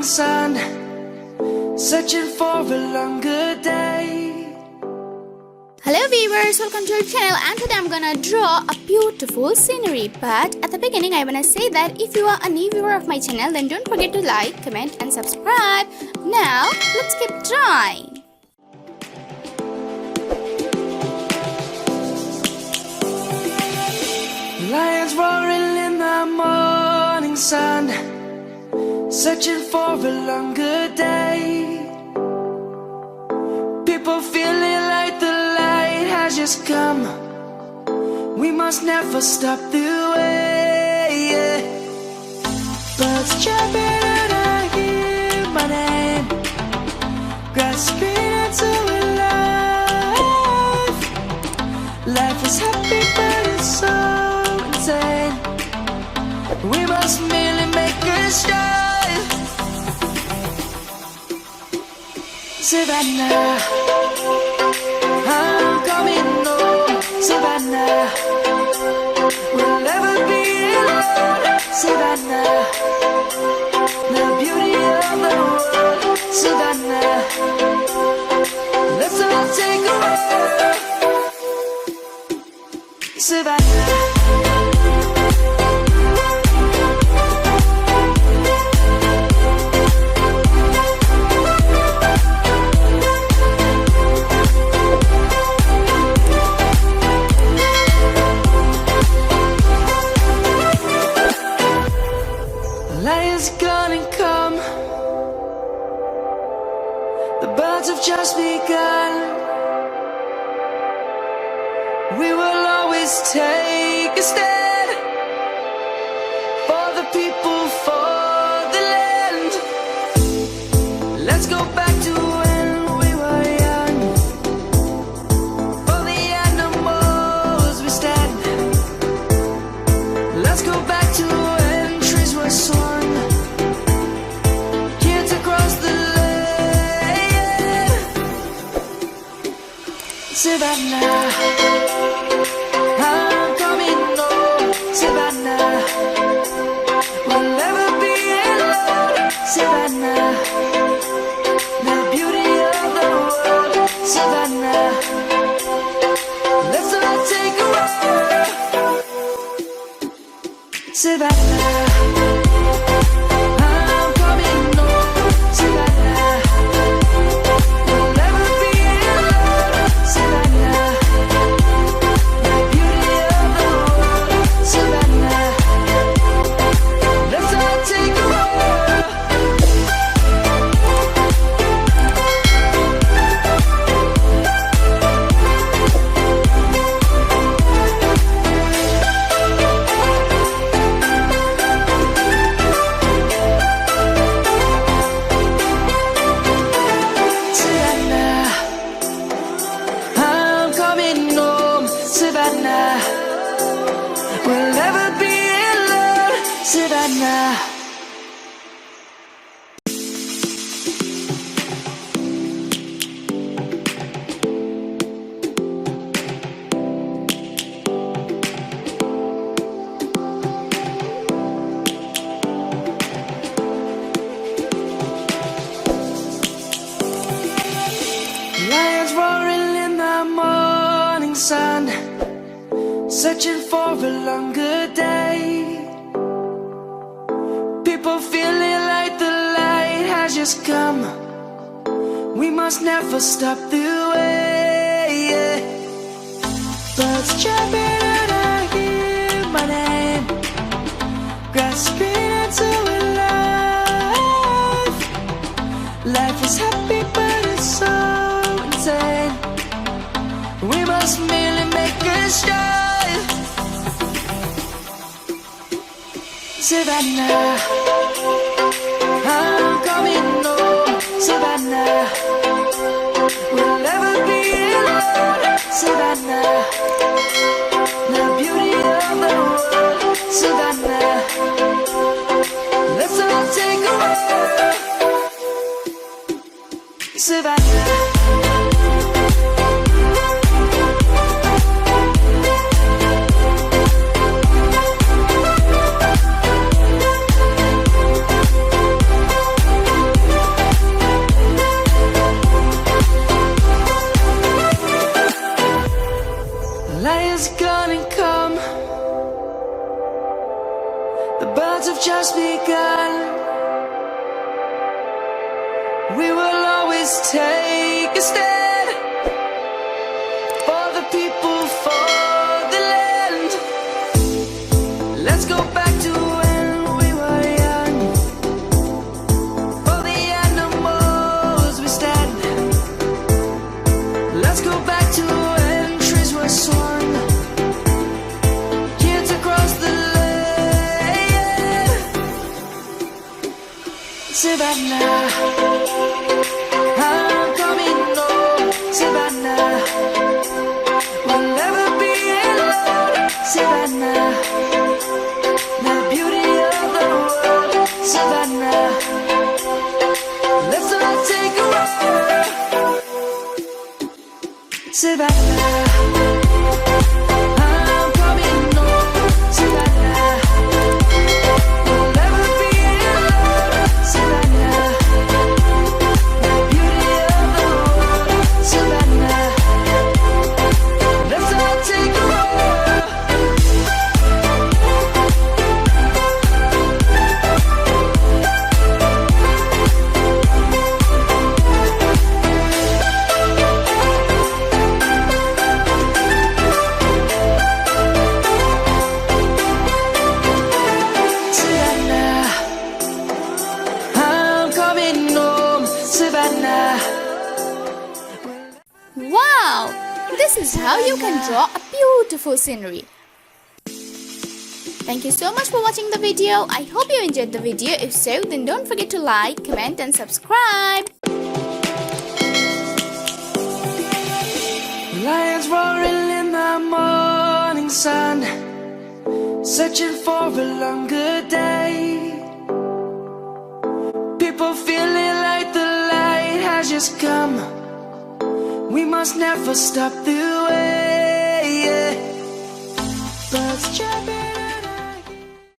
sun, searching for a longer day. Hello viewers, welcome to our channel, and today I'm gonna draw a beautiful scenery. But at the beginning I wanna say that if you are a new viewer of my channel, then don't forget to like, comment and subscribe. Now let's keep drawing. Lions roaring in the morning sun, searching for a longer day. People feeling like the light has just come. We must never stop the way. Birds jumping and I hear my name, grasping into a life. Life is happy but it's so insane. We must merely make a start. Savannah, I'm coming home. Savannah, we'll never be alone. Savannah, the beauty of the world. Savannah, let's all take a walk. Savannah. Lions gonna come. The birds have just begun. We will always take a stand for the people, for the land. Let's go back to when we were young. For the animals we stand. Let's go back to when trees were swung. Savannah, I'm coming home. Savannah, we'll never be alone. Savannah, the beauty of the world. Savannah, let's all take a walk. Savannah. Savannah, we'll never be alone. Savannah. Lions roaring in the morning sun, searching for a longer day. People feeling like the light has just come. We must never stop the way. Birds jumping and I hear my name, grasping into a life. Life is happy but it's so insane. We must merely make a start. Savannah, I'm coming home. Savannah, we'll never be alone. Savannah, the beauty of the world. Savannah, let's all take a walk. Savannah. begun and come. The birds have just begun. We will always take a stand for the people, for the land. Let's go back to when we were young. For the animals we stand. Let's go back to when trees were swung. Kids across the land. Savannah, I'm coming home. Savannah, we'll never be alone. Savannah, the beauty of the world. Savannah, let's all take a ride. Savannah, I'm coming home. Savannah, we'll never be alone. Savannah, the beauty of the world. Savannah, let's all take a ride. Savannah, I'm coming home. Savannah. Wow! This is how you can draw a beautiful scenery. Thank you so much for watching the video. I hope you enjoyed the video. If so, then don't forget to like, comment and subscribe. Lions roaring in the morning sun, searching for a longer day. People feeling like the light has just come. We must never stop the way. Birds chirping